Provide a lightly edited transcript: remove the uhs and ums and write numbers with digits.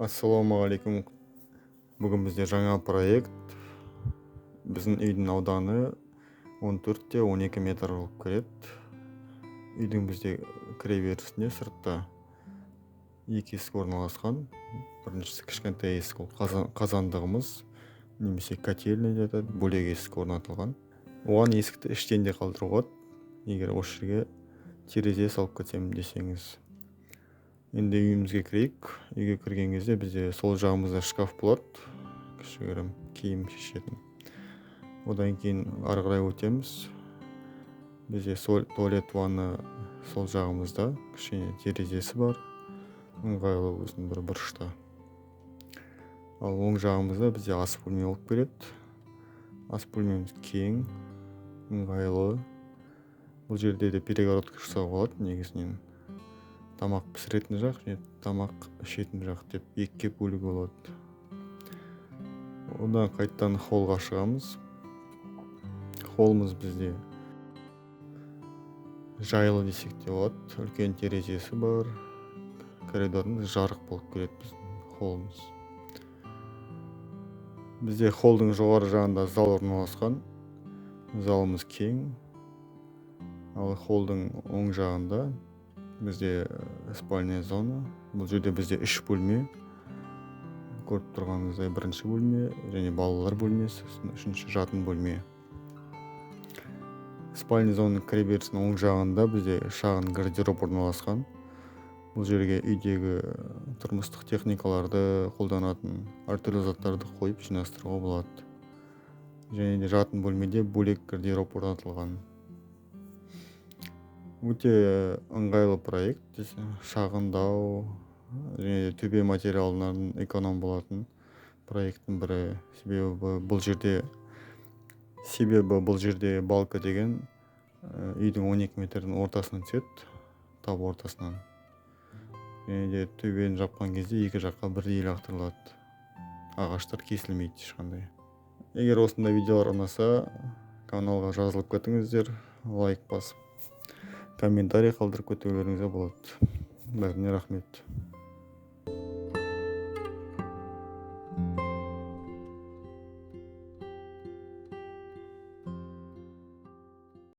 Ассалаумағалейкум. Бүгін бізде жаңа проект. Біздің үйдің ауданы 14-12 метр болып келеді. Үйдің бізде кіреберісінде сыртта екі есік орналасқан. Біріншісі кішкентай есік, ол қазандығымыз, немесе котельный деп атады, бөлек есік орнатылған. Оған есікті іштен де қалдыруға болады, егер осы жерге терезе салып кетсем десеңіз. Енді үйімізге кірейік. Үйге кірген кезде бізде сол жағымызда шкаф болады, кішігірім киім шешетін. Одан кейін ары қарай өтеміз. Бізде туалет, ванна сол жағымызда, кішкене терезесі бар, ыңғайлы өзінің бір бұрышта. Ал оң жағымызда бізде ас бөлме болып келеді. Ас бөлмеміз кең, ыңғайлы. Бұл жерде де перегородка жасауға болады негізінен. Тамақ пісіретін жақ және тамақ ішетін жақ деп екіге бөлуге болады. Одан қайттан холлға шығамыз. Холлымыз бізде жайлы десек те болады. Үлкен терезесі бар. Коридорымыз жарық болып келеді біздің холлымыз. Бізде холлдың жоғары жағында зал орналасқан. Залымыз кең. Ал холлдың оң жағында бізде спальная зона. Бұл жерде бізде 3 бөлме. Көріп тұрғаныңыздай бірінші бөлме және балалар бөлмесі, үшінші жатын бөлме. Спальная зонаның кіреберісінің оң жағында бізде шағын гардероб орналасқан. Бұл жерге үйдегі тұрмыстық техникаларды, қолданатын әртүрлі заттарды қойып жинастыруға болады. Және де жатын бөлмеде бөлек гардероб орнатылған. Өте ыңғайлы проект, шағындау және төбе материалынан эконом болатын проекттің бірі. Себебі бұл жерде балка деген үйдің 12 метрдің ортасынан түседі, тап ортасынан. Және де төбені жапқан кезде екі жаққа бірдей лақтырылады. Ағаштар кесілмейді ешқандай. Егер осындай видеолар ұнаса, каналға жазылып кетіңіздер, лайк басып, комментарий қалдырып кетулеріңізге болады. Бәріне рахмет.